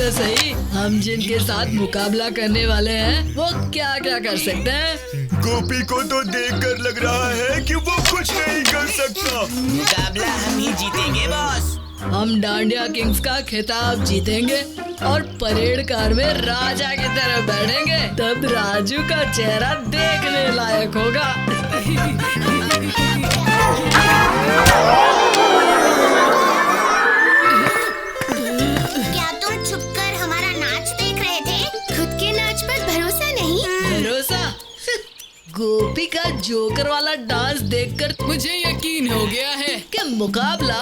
तो सही, हम जिनके साथ मुकाबला करने वाले हैं वो क्या क्या कर सकते हैं। गोपी को तो देखकर लग रहा है कि वो कुछ नहीं कर सकता। मुकाबला हम ही जीतेंगे बॉस। हम डांडिया किंग्स का खिताब जीतेंगे और परेड कार में राजा की तरह बैठेंगे। तब राजू का चेहरा देखने लायक होगा। क्या तुम छुपकर हमारा नाच देख रहे थे? खुद के नाच पर भरोसा नहीं। भरोसा? गोपी का जोकर वाला डांस देखकर मुझे यकीन हो गया है कि मुकाबला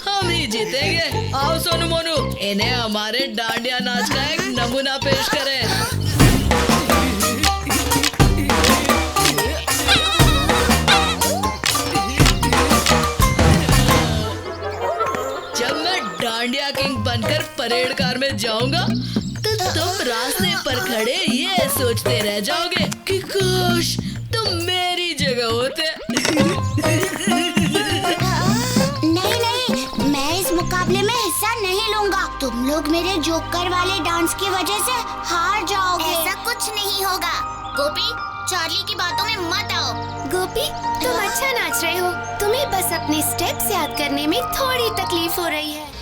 हम ही जीतेंगे। आओ सोनू मोनू, इन्हें हमारे डांडिया नाच का एक नमूना पेश करें। जब मैं डांडिया किंग बनकर परेड कार में जाऊंगा तो तुम रास्ते पर खड़े ये सोचते रह जाओगे कि काश तुम मेरी जगह होते। नहीं, मैं इस मुकाबले में हिस्सा नहीं लूंगा। तुम लोग मेरे जोकर वाले डांस की वजह से हार जाओगे। ऐसा कुछ नहीं होगा। गोपी, चार्ली की बातों में मत आओ। गोपी, तुम अच्छा नाच रहे हो। तुम्हें बस अपने स्टेप्स याद करने में थोड़ी तकलीफ हो रही है।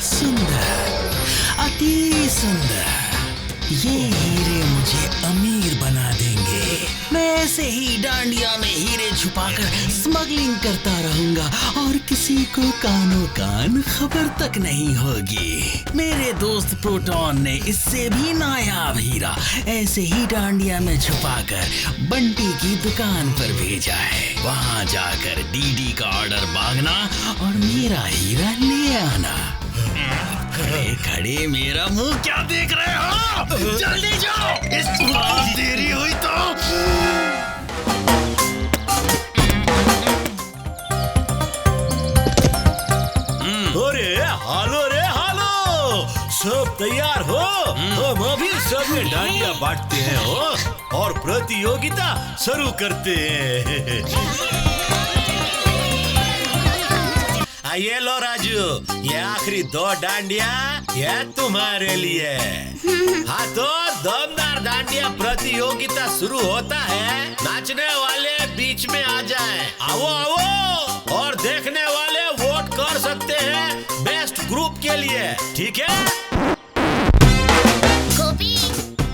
सुंदर, अति सुंदर। ये हीरे मुझे अमीर बना देंगे। मैं ऐसे ही डांडिया में हीरे छुपाकर स्मगलिंग करता रहूंगा और किसी को कानो कान खबर तक नहीं होगी। मेरे दोस्त प्रोटॉन ने इससे भी नायाब हीरा ऐसे ही डांडिया में छुपाकर बंटी की दुकान पर भेजा है। वहां जाकर डीडी का ऑर्डर मांगना और मेरा हीरा ले आना। खड़े खड़े मेरा मुंह क्या देख रहे हो? जल्दी जाओ, इस बार देरी हुई तो। अरे हालो रे हालो, सब तैयार हो? हम अभी सब में डांडिया बांटते हैं हो और प्रतियोगिता शुरू करते हैं। ये लो राजू, ये आखिरी 2 डांडिया ये तुम्हारे लिए। हाँ तो दमदार डांडिया प्रतियोगिता शुरू होता है। नाचने वाले बीच में आ जाएं। आओ आओ, और देखने वाले वोट कर सकते हैं बेस्ट ग्रुप के लिए, ठीक है? गोपी,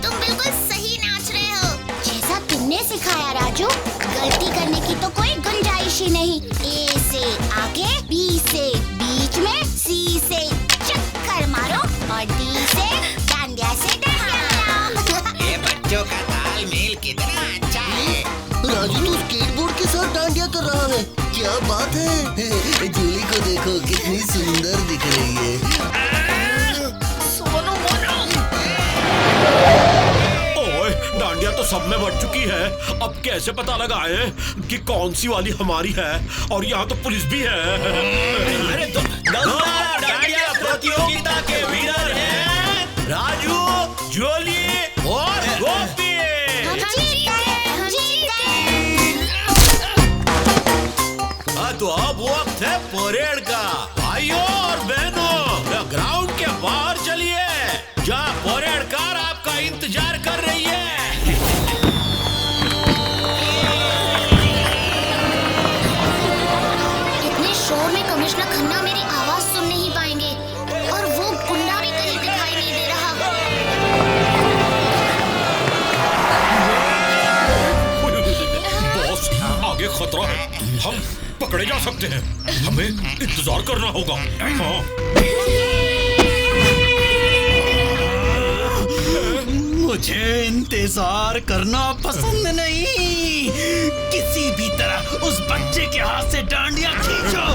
तुम बिल्कुल सही नाच रहे हो। जैसा तुमने सिखाया राजू, गलती करने की तो कोई गुंजाइश ही नहीं। ए से आगे, बी से बीच में, सी से चक्कर मारो और डी से डांडिया से डांडिया बनाओ। ये बच्चों का तालमेल कितना अच्छा है। राजू तो स्केटबोर्ड के साथ डांडिया कर रहा है। क्या बात है। जूली को देखो कितनी सुंदर दिख रही है। सोनू मोनू, डांडिया तो सब में बढ़ चुकी है। अब कैसे पता लगाए कि कौन सी वाली हमारी है? और यहाँ तो पुलिस भी है। अरे तो डांडिया प्रतियोगिता के विनर हैं राजू, जूली और गोपी। तो अब वक्त है परेड का। भाइयों और बहनों, ग्राउंड के बाहर चलिए, जहाँ परेड कार आपका इंतजार कर रही है। इतने शोर में कमिश्नर खन्ना मेरी आवाज सुन नहीं पाएंगे और वो गुंडा भी कहीं दिखाई नहीं दे रहा। बॉस, आगे खतरा है। हम पकड़े जा सकते हैं। हमें इंतजार करना होगा। हाँ। मुझे इंतजार करना पसंद नहीं। किसी भी तरह उस बच्चे के हाथ से डांडिया खींचो।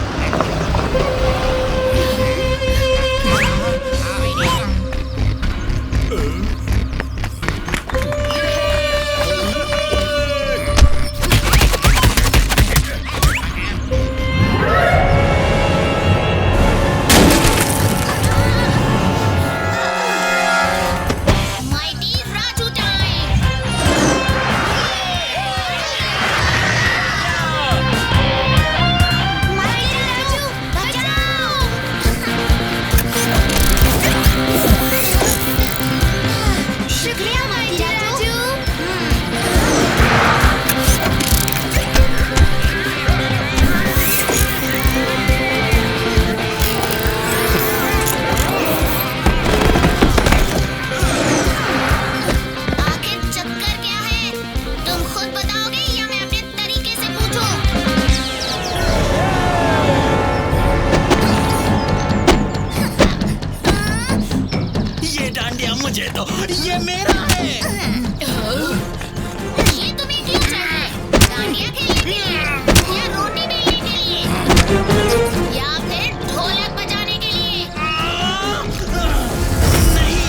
मुझे दो, ये मेरा है। ये तुम्हें क्यों चाहिए? डांडिया खेलने के लिए या रोटी बेलने के लिए या फिर ढोलक बजाने के लिए? नहीं,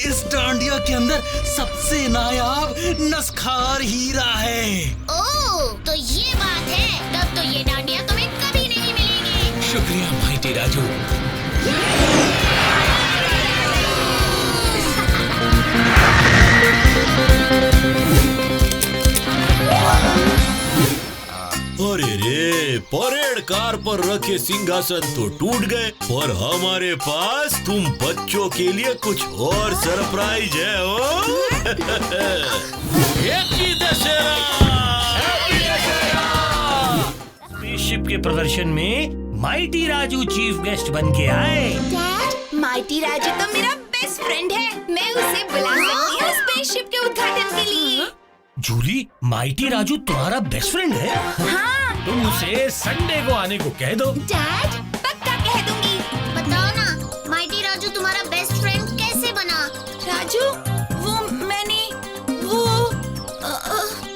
इस डांडिया के अंदर सबसे नायाब नस्खार हीरा है। ओह, तो ये बात है। तब तो ये डांडिया तुम्हें कभी नहीं मिलेगी। शुक्रिया माइटी राजू। अरे रे, परेड कार पर रखे सिंहासन तो टूट गए, पर हमारे पास तुम बच्चों के लिए कुछ और सरप्राइज है। हैप्पी दशहरा! स्पेसशिप के प्रदर्शन में माइटी राजू चीफ गेस्ट बन के आए। डैड, माइटी राजू तो मेरा बेस्ट फ्रेंड है। मैं उसे बुला सकती हूँ स्पेसशिप के उद्घाटन के लिए। जूली, माइटी राजू तुम्हारा बेस्ट फ्रेंड है? हाँ तुम उसे संडे को आने को कह दो। डैड, पक्का कह दूंगी। बताओ ना, माइटी राजू तुम्हारा बेस्ट फ्रेंड कैसे बना? राजू,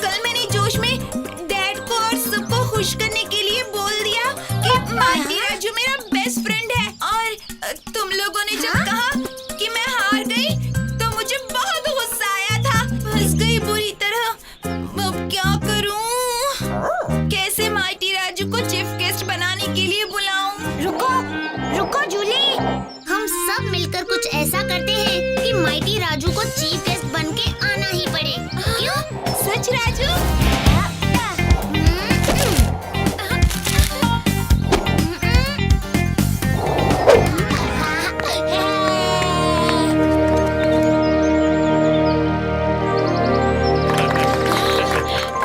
कल मैंने जोश में डैड को और सबको खुश करने के लिए बोल दिया कि माइटी राजू मेरा बेस्ट फ्रेंड है, और तुम लोगों ने जब कहा कि मैं हार गई तो मुझे बहुत गुस्सा आया था। फंस गई बुरी तरह। अब क्या करूं? कैसे माइटी राजू को चीफ गेस्ट बनाने के लिए बुलाऊं? रुको जूली, हम सब मिलकर कुछ ऐसा करते हैं कि माइटी राजू को चीफ गेस्ट बन के आना ही पड़े। क्यों? सच राजू?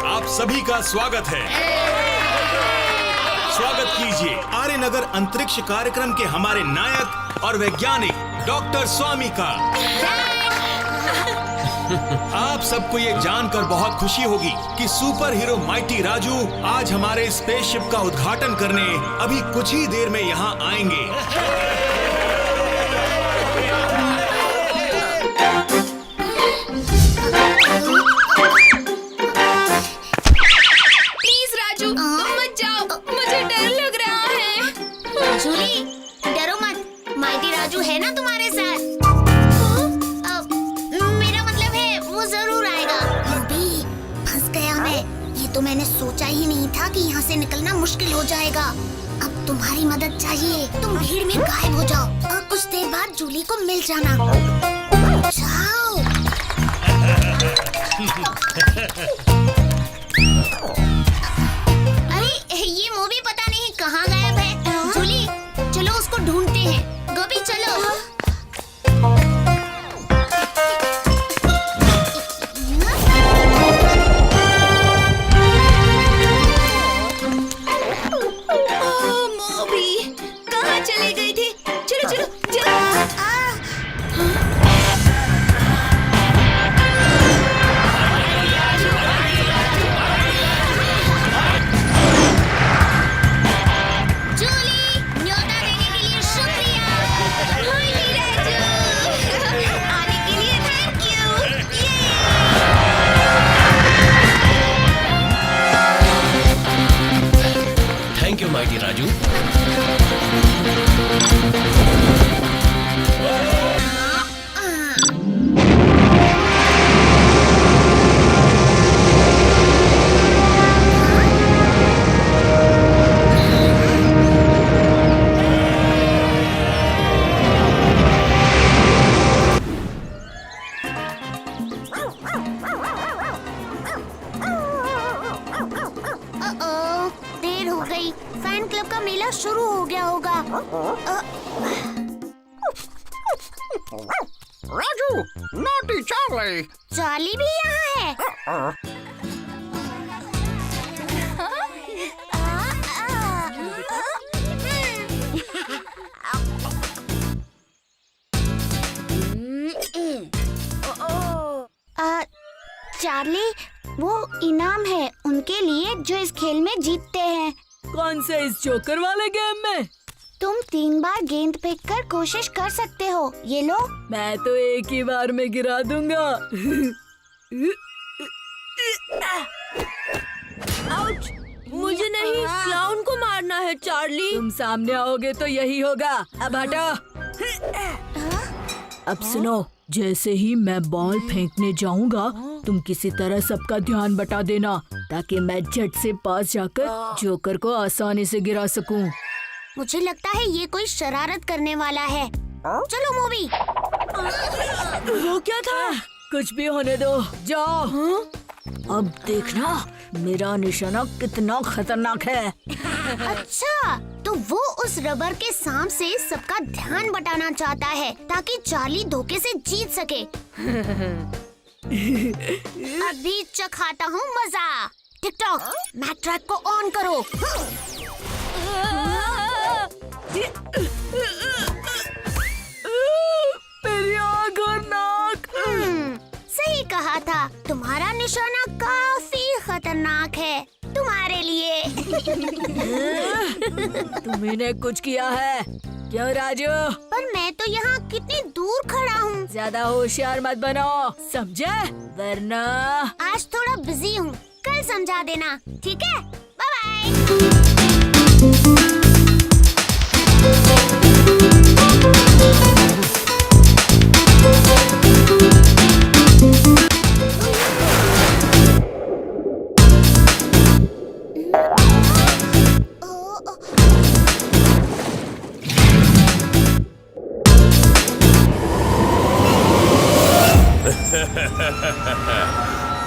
आप सभी का स्वागत है। स्वागत कीजिए आर्यनगर अंतरिक्ष कार्यक्रम के हमारे नायक और वैज्ञानिक डॉक्टर स्वामी का। आप सबको ये जानकर बहुत खुशी होगी कि सुपर हीरो माइटी राजू आज हमारे स्पेसशिप का उद्घाटन करने अभी कुछ ही देर में यहाँ आएंगे। प्लीज राजू, तुम मत जाओ, मुझे डर लग रहा है। जूली, डरो मत, माइटी राजू है ना तुम्हारे साथ। मेरा मतलब है वो जरूर आएगा। अभी फंस गया मैं। ये तो मैंने सोचा ही नहीं था कि यहाँ से निकलना मुश्किल हो जाएगा। अब तुम्हारी मदद चाहिए। तुम भीड़ में गायब हो जाओ और कुछ देर बाद जूली को मिल जाना। जाओ। अरे ये मूवी पता नहीं कहाँ गायब है। जूली, चलो उसको ढूंढते हैं। गोपी चलो। मोबी, कहाँ चले गए थे? चलो चलो चलो। जूली, न्योता देने के लिए शुक्रिया। माइटी राजू, आने के लिए thank you. Thank you mighty Raju. देर हो गई। फैन क्लब का मेला शुरू हो गया होगा। Raju, naughty Charlie. चार्ली भी यहाँ है। चार्ली, वो इनाम है उनके लिए जो इस खेल में जीतते हैं। कौन से इस जोकर वाले गेम में? तुम 3 बार गेंद फेंककर कोशिश कर सकते हो। ये लो। मैं तो एक ही बार में गिरा दूंगा। आउच! मुझे नहीं, क्लाउन को मारना है चार्ली। तुम सामने आओगे तो यही होगा। अब हटो। अब सुनो, जैसे ही मैं बॉल फेंकने जाऊंगा तुम किसी तरह सबका ध्यान बटा देना ताकि मैं झट से पास जाकर जोकर को आसानी से गिरा सकूं। मुझे लगता है ये कोई शरारत करने वाला है। चलो मूवी। वो क्या था? कुछ भी होने दो, जाओ। अब देखना मेरा निशाना कितना खतरनाक है। अच्छा, तो वो उस रबर के सांप से सबका ध्यान बटाना चाहता है ताकि चार्ली धोखे से जीत सके। अभी चखाता हूँ मजा। टिकटॉक, मैक ट्रैक को ऑन करो। मेरी आँख और नाक। सही कहा था, तुम्हारा निशाना काफी खतरनाक है तुम्हारे लिए। तुमने कुछ किया है क्यों राजू? पर मैं तो यहाँ कितनी दूर खड़ा हूँ। ज्यादा होशियार मत बनो, समझे? वरना आज थोड़ा बिजी हूँ, कल समझा देना, ठीक है? Bye bye.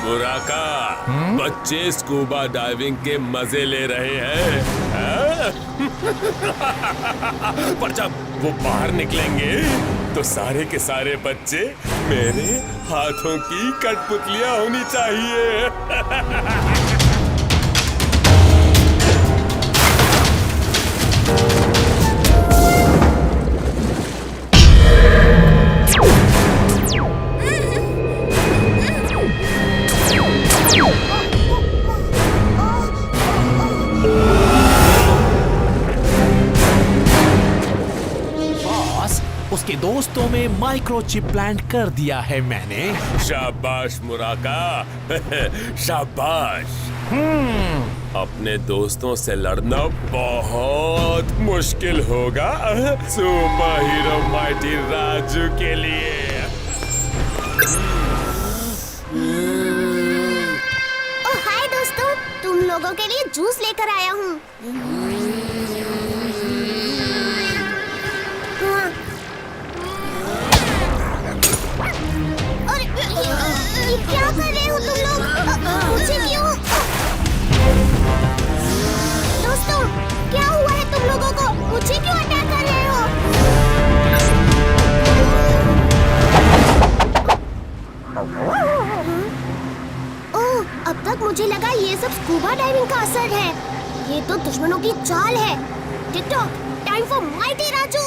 मुराका, बच्चे स्कूबा डाइविंग के मजे ले रहे हैं। पर जब वो बाहर निकलेंगे तो सारे के सारे बच्चे मेरे हाथों की कठपुतलियां होनी चाहिए। उसके दोस्तों में माइक्रोचिप प्लांट कर दिया है मैंने। शाबाश मुराका, शाबाश। अपने दोस्तों से लड़ना बहुत मुश्किल होगा सुपर हीरो माइटी राजू के लिए। हाय दोस्तों, तुम लोगों के लिए जूस लेकर आया हूँ। क्या कर रहे हो तुम लोग? मुझे क्यों? दोस्तों, क्या हुआ है तुम लोगों को? मुझे क्यों अटैक कर रहे हो? ओह, अब तक मुझे लगा ये सब स्कूबा डाइविंग का असर है। ये तो दुश्मनों की चाल है। TikTok, time for Mighty Raju.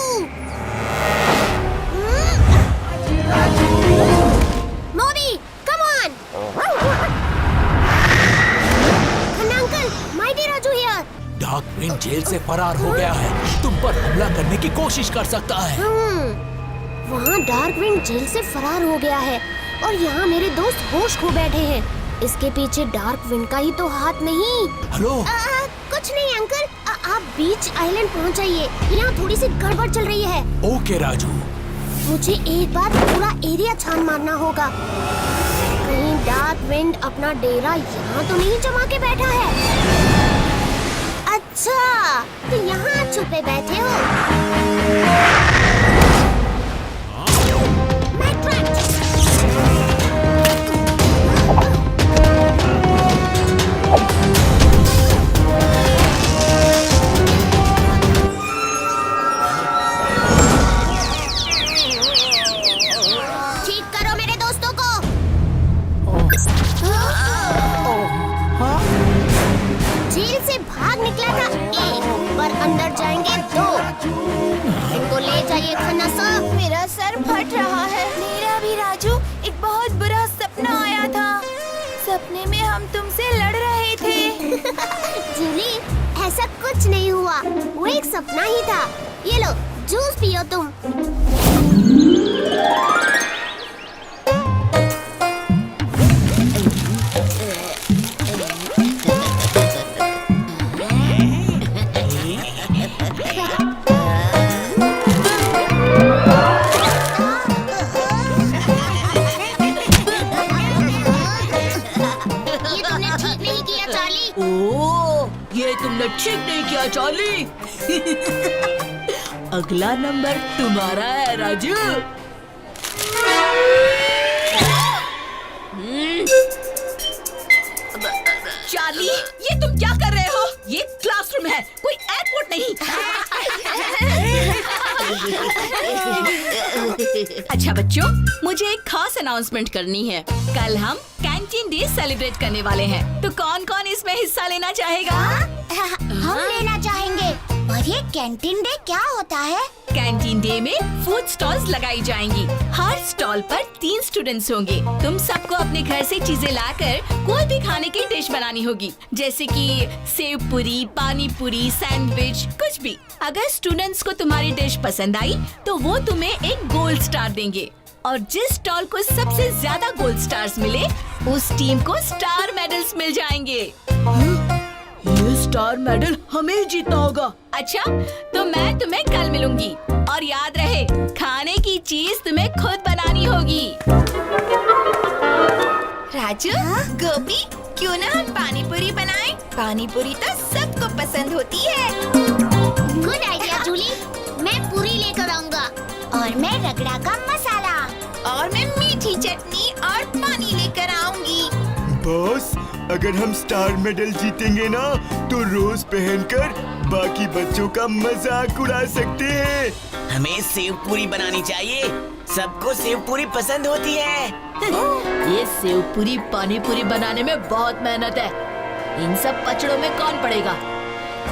Modi, come on. Khanna uncle, Mighty Raju here. Dark Wind jail से फरार हो गया है, तुम पर हमला करने की कोशिश कर सकता है। वहाँ डार्क विंड जेल से फरार हो गया है और यहाँ मेरे दोस्त होश खो बैठे हैं। इसके पीछे डार्क विंड का ही तो हाथ नहीं। हेलो? कुछ नहीं अंकल, आप बीच आइलैंड पहुँच जाइए। यहाँ थोड़ी सी गड़बड़ चल रही है। ओके राजू। मुझे एक बार पूरा एरिया छान मारना होगा। कहीं डार्क विंड अपना डेरा यहाँ तो नहीं जमा के बैठा है। अच्छा, तो यहाँ छुपे बैठे हो। जेल से भाग निकला था एक, पर अंदर जाएंगे 2। इनको ले जाइए खन्ना साहब। मेरा सर फट रहा है। मेरा भी राजू, एक बहुत बुरा सपना आया था। सपने में हम तुमसे लड़ रहे थे। जूली, ऐसा कुछ नहीं हुआ, वो एक सपना ही था। ये लो जूस पियो तुम। तुमने ठीक नहीं किया चार्ली। अगला नंबर तुम्हारा है राजू। चार्ली, ये तुम क्या कर रहे हो? ये क्लासरूम है, कोई एयरपोर्ट नहीं। अच्छा बच्चों, मुझे एक खास अनाउंसमेंट करनी है। कल हम कैंटीन डे सेलिब्रेट करने वाले हैं, तो कौन कौन इसमें हिस्सा लेना चाहेगा? हम लेना चाहेंगे। और ये कैंटीन डे क्या होता है? कैंटीन डे में फूड स्टॉल्स लगाई जाएंगी। हर स्टॉल पर 3 स्टूडेंट्स होंगे। तुम सबको अपने घर से चीजें लाकर कोई भी खाने की डिश बनानी होगी, जैसे कि सेव पूरी, पानी पूरी, सैंडविच, कुछ भी। अगर स्टूडेंट्स को तुम्हारी डिश पसंद आई तो वो तुम्हें एक गोल्ड स्टार देंगे, और जिस स्टॉल को सबसे ज्यादा गोल्ड स्टार्स मिले उस टीम को स्टार मेडल्स मिल जाएंगे। ये स्टार मेडल हमें जीतना होगा। अच्छा, तो मैं तुम्हें कल मिलूंगी, और याद रहे खाने की चीज तुम्हें खुद बनानी होगी। राजू, गोपी, क्यों ना हम पानी पूरी बनाएं? पानी पूरी तो सबको पसंद होती है। Good idea Julie. मैं पूरी लेकर आऊंगा, और मैं रगड़ा का मसाला, और मैं मीठी चटनी और पानी लेकर आऊंगी। बॉस, अगर हम स्टार मेडल जीतेंगे ना तो रोज पहनकर बाकी बच्चों का मजाक उड़ा सकते हैं। हमें सेव पूरी बनानी चाहिए, सबको सेव पूरी पसंद होती है। ये सेव पूरी, पानी पूरी बनाने में बहुत मेहनत है। इन सब पचड़ों में कौन पड़ेगा?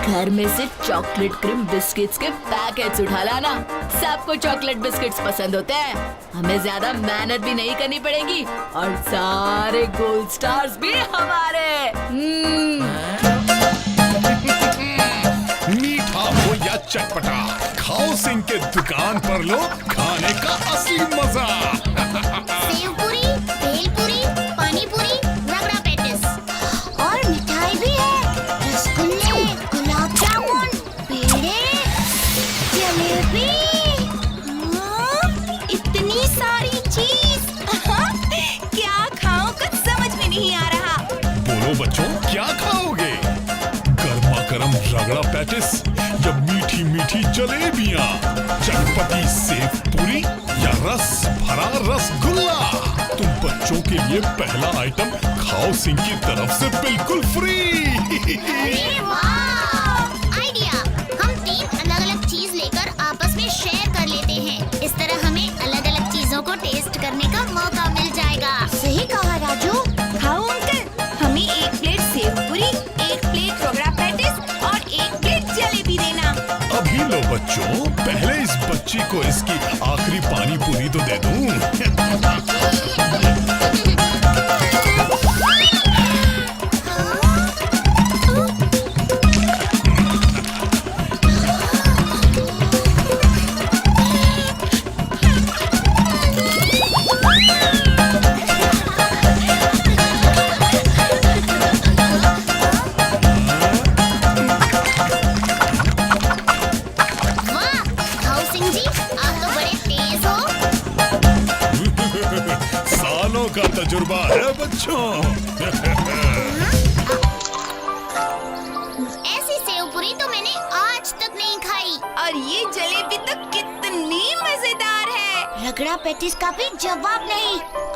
घर में से चॉकलेट क्रीम बिस्किट्स के पैकेट्स उठा लाना। सबको चॉकलेट बिस्किट्स पसंद होते हैं। हमें ज्यादा मेहनत भी नहीं करनी पड़ेगी, और सारे गोल्ड स्टार्स भी हमारे। मीठा हो या चटपटा, खाओ सिंह के दुकान पर लो खाने का असली मजा। सेव पूरी, भेल पूरी, पानी पूरी, रगड़ा पेटिस, और मिठाई भी है। रसगुल्ले, गुलाब जामुन, पेड़े, जलेबी। इतनी सारी चीज। क्या खाऊं कुछ समझ में नहीं आ रहा। बोलो बच्चों, क्या खाओगे? गर्मा गर्म रगड़ा पैटिस या मीठी मीठी जलेबियाँ, चटपटी सेव पूरी या रस भरा रसगुल्ला? तुम बच्चों के लिए पहला आइटम खाओ सिंह की तरफ से बिल्कुल फ्री। अरे वाह! आइडिया! हम 3 अलग-अलग चीज लेकर आपस में शेयर कर लेते हैं। इस तरह हमें अलग-अलग चीजों को टेस्ट करने का मौका मिल जाएगा। सही कहा राजू। खाओ अंकल, हमें 1 प्लेट सेव पूरी, 1 प्लेट रगड़ा पैटिस और 1 प्लेट जलेबी देना। अभी लो बच्चों, पहले इस बच्ची को इसकी आखिरी पानी पूरी तो दे दूं। का तजुर्बा है बच्चों। ऐसी सेव पूरी तो मैंने आज तक नहीं खाई। और ये जलेबी तो कितनी मजेदार है। रगड़ा पेटिस का भी जवाब नहीं।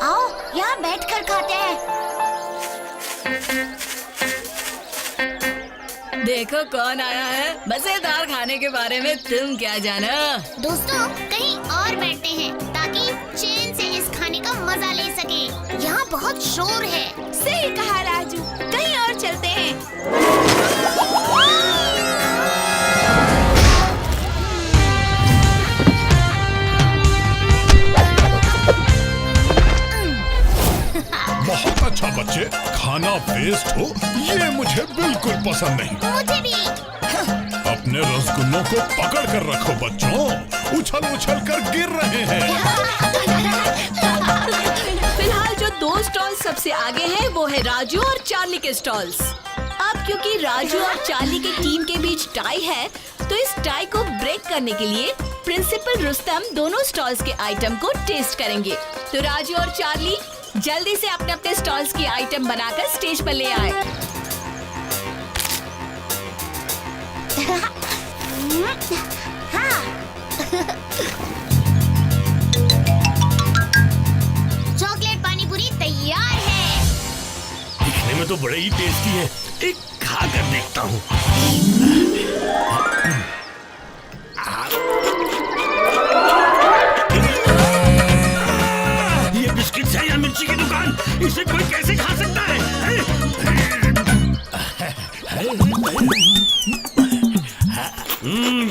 आओ यहाँ बैठकर खाते हैं। देखो कौन आया है। मजेदार खाने के बारे में तुम क्या जाना? दोस्तों, कहीं और बैठते हैं ताकि चैन से इस खाने का मजा ले सके। यहाँ बहुत शोर है। सही कहा राजू, कहीं और चलते हैं। बहुत अच्छा बच्चे, खाना वेस्ट हो ये मुझे बिल्कुल पसंद नहीं। मुझे भी। अपने रसगुल्लों को पकड़ कर रखो बच्चों, उछल उछल कर गिर रहे हैं। फिलहाल जो 2 स्टॉल सबसे आगे हैं वो है राजू और चार्ली के स्टॉल्स। अब क्योंकि राजू और चार्ली की टीम के बीच टाई है, तो इस टाई को ब्रेक करने के लिए प्रिंसिपल रुस्तम दोनों स्टॉल्स के आइटम को टेस्ट करेंगे। तो राजू और चार्ली जल्दी से अपने अपने स्टॉल्स की आइटम बनाकर स्टेज पर ले आए। चॉकलेट पानी पूरी तैयार है। दिखने में तो बड़े ही टेस्टी है, एक खा कर देखता हूँ। ये बिस्किट है या मिर्ची की दुकान? इसे कोई कैसे खा सकता है?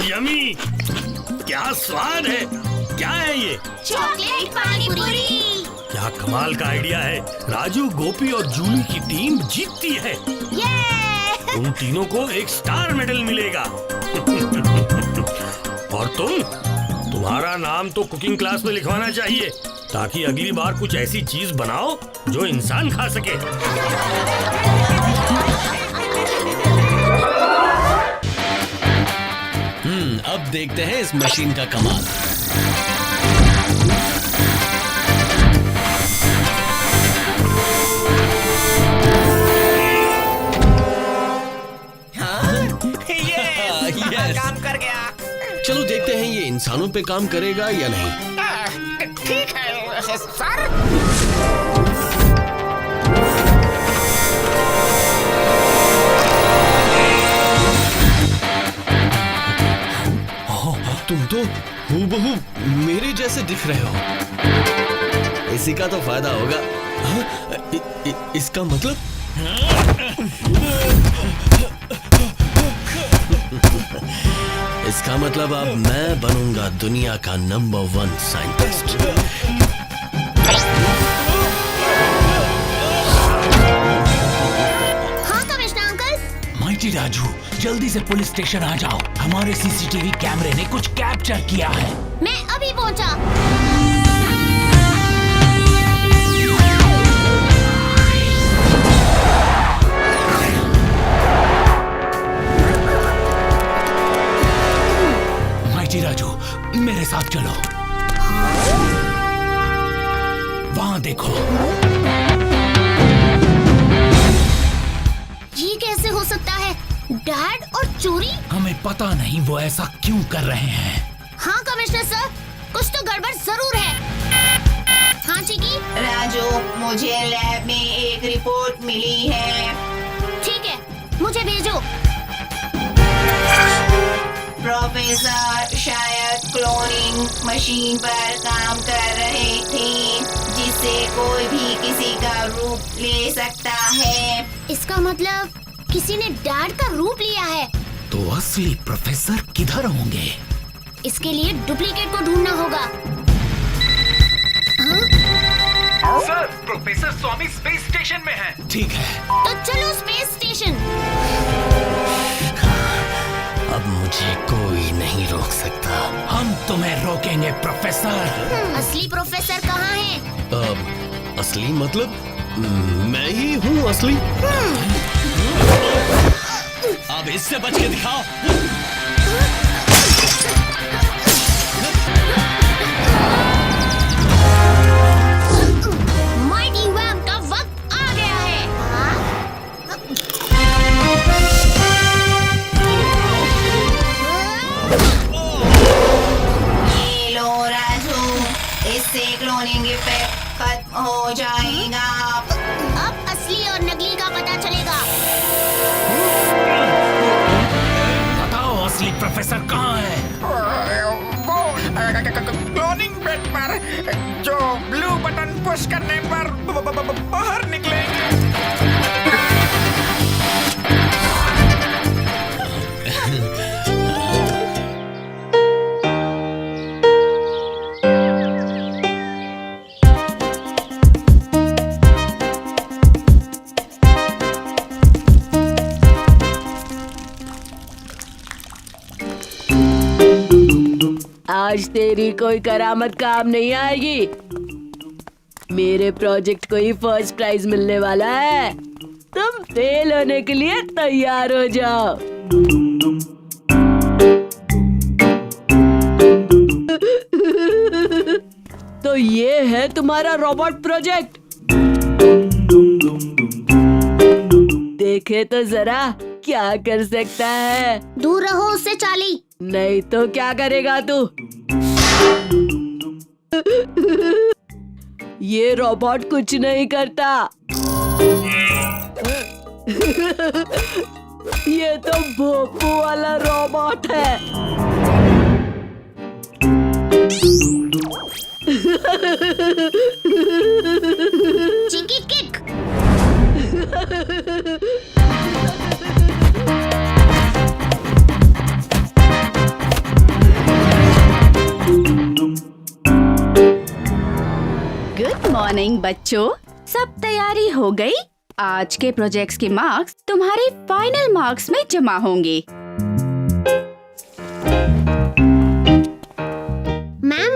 यमी, क्या स्वाद है। क्या है ये? चॉकलेट पानी पूरी। क्या कमाल का आइडिया है। राजू, गोपी और जूली की टीम जीतती है। उन तीनों को एक स्टार मेडल मिलेगा। और तुम्हारा नाम तो कुकिंग क्लास में लिखवाना चाहिए, ताकि अगली बार कुछ ऐसी चीज बनाओ जो इंसान खा सके। अब देखते हैं इस मशीन का कमाल। काम कर गया। चलो देखते हैं ये इंसानों पे काम करेगा या नहीं। ठीक है सर। तुम तो हूबहू मेरे जैसे दिख रहे हो। इसी का तो फायदा होगा। इसका मतलब इसका मतलब अब मैं बनूंगा दुनिया का नंबर 1 साइंटिस्ट। हाँ कमिश्नर अंकल। माइटी राजू, जल्दी से पुलिस स्टेशन आ जाओ। हमारे सीसीटीवी कैमरे ने कुछ कैप्चर किया है। मैं अभी पहुंचा। माइटी राजू, मेरे साथ चलो। वहां देखो। ये कैसे हो सकता है? डैड और चोरी? हमें पता नहीं वो ऐसा क्यों कर रहे हैं। हाँ कमिश्नर सर, कुछ तो गड़बड़ जरूर है। हाँ चिकी। राजू, मुझे लैब में एक रिपोर्ट मिली है। ठीक है, मुझे भेजो। प्रोफेसर शायद क्लोनिंग मशीन पर काम कर रहे थे, जिससे कोई भी किसी का रूप ले सकता है। इसका मतलब किसी ने डैड का रूप लिया है। तो असली प्रोफेसर किधर होंगे? इसके लिए डुप्लीकेट को ढूंढना होगा। सर, प्रोफेसर स्वामी स्पेस स्टेशन में हैं। ठीक है, तो चलो स्पेस स्टेशन। अब मुझे कोई नहीं रोक सकता। हम तुम्हें रोकेंगे प्रोफेसर। असली प्रोफेसर कहाँ है? असली मतलब मैं ही हूँ असली। अब इससे बच के दिखाओ। माइटी वैम का वक्त आ गया है। ये लो राजू, इससे क्लोनिंग इफेक्ट खत्म हो जाएगा। अब असली और नकली का पता चलेगा। बताओ असली प्रोफेसर कहाँ है? क्लोनिंग बेड पर, जो ब्लू बटन पुश करने पर बाहर निकलेंगे। आज तेरी कोई करामत काम नहीं आएगी। मेरे प्रोजेक्ट को ही फर्स्ट प्राइज मिलने वाला है। तुम फेल होने के लिए तैयार हो जाओ। तो ये है तुम्हारा रोबोट प्रोजेक्ट। देखे तो जरा क्या कर सकता है। दूर रहो उससे चार्ली। नहीं तो क्या करेगा तू? ये रोबोट कुछ नहीं करता। ये तो भोपू वाला रोबोट है। चिकी किक। गुड मॉर्निंग बच्चों, सब तैयारी हो गई? आज के प्रोजेक्ट्स के मार्क्स तुम्हारे फाइनल मार्क्स में जमा होंगे। मैम,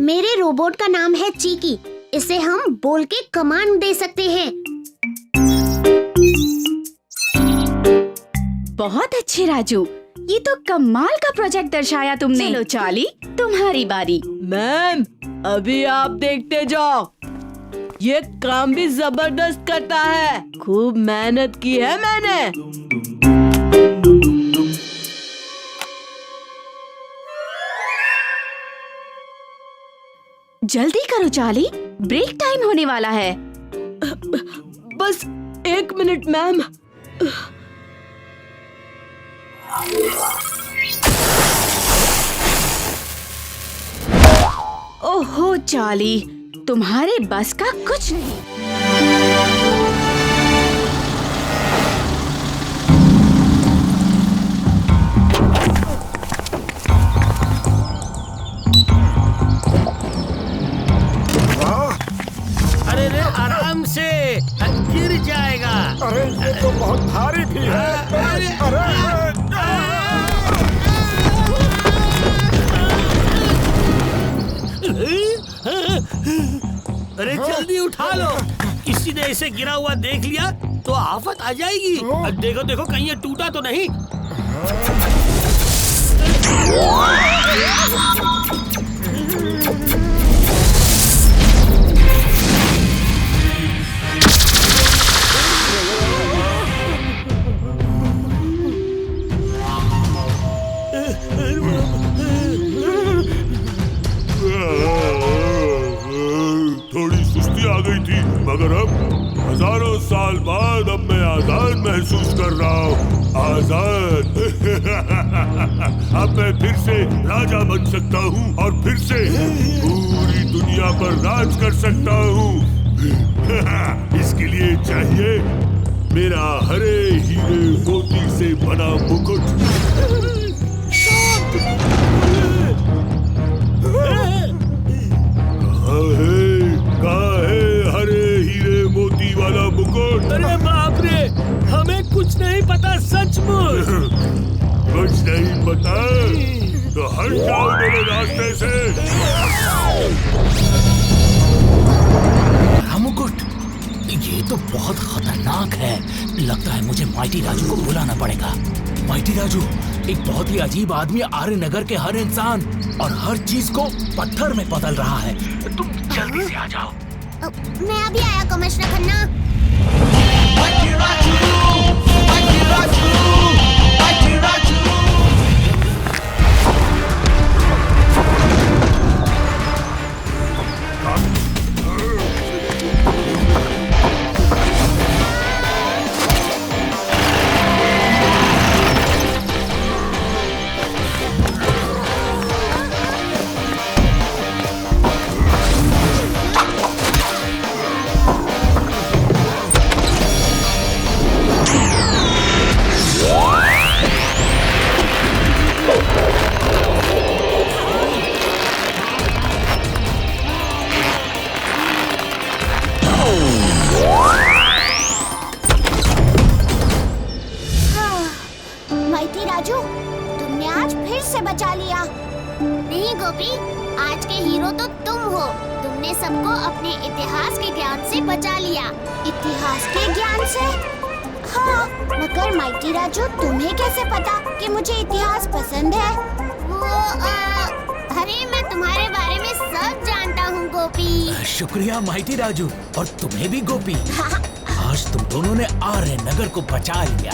मेरे रोबोट का नाम है चीकी। इसे हम बोल के कमांड दे सकते हैं। बहुत अच्छे राजू, ये तो कमाल का प्रोजेक्ट दर्शाया तुमने। चलो चार्ली, तुम्हारी बारी। मैम, अभी आप देखते जाओ। ये काम भी जबरदस्त करता है। खूब मेहनत की है मैंने। जल्दी करो चार्ली, ब्रेक टाइम होने वाला है। बस 1 मिनट मैम। ओहो चार्ली, तुम्हारे बस का कुछ नहीं। अरे रे, आराम से, गिर जाएगा। अरे ये तो बहुत भारी भी है। अरे जल्दी उठा लो। किसी ने इसे गिरा हुआ देख लिया तो आफत आ जाएगी। देखो देखो, कहीं ये टूटा तो नहीं। थोड़ी सुस्ती आ गई थी, मगर अब हजारों साल बाद अब मैं आजाद महसूस कर रहा हूँ। आजाद। अब मैं फिर से राजा बन सकता हूँ और फिर से पूरी दुनिया पर राज कर सकता हूँ। इसके लिए चाहिए मेरा हरे हीरे मोती से बना मुकुट। कहाँ है हरे हीरे मोती वाला मुकुट? अरे बाप रे, हमें कुछ नहीं पता सचमुच। कुछ नहीं पता तो हट जाओ मेरे रास्ते से। मुकुट, ये तो बहुत खतरनाक है। लगता है मुझे माइटी राजू को बुलाना पड़ेगा। माइटी राजू एक बहुत ही अजीब आदमी आर्य नगर के हर इंसान और हर चीज को पत्थर में बदल रहा है। तुम जल्दी से आ जाओ। मैं अभी आया कमिश्नर खन्ना। आज के हीरो तो तुम हो। तुमने सबको अपने इतिहास के ज्ञान से बचा लिया। इतिहास के ज्ञान से? हाँ, मगर माइटी राजू, तुम्हें कैसे पता कि मुझे इतिहास पसंद है? अरे मैं तुम्हारे बारे में सब जानता हूँ गोपी। शुक्रिया माइटी राजू, और तुम्हें भी गोपी। आज तुम दोनों ने आर्य नगर को बचा लिया।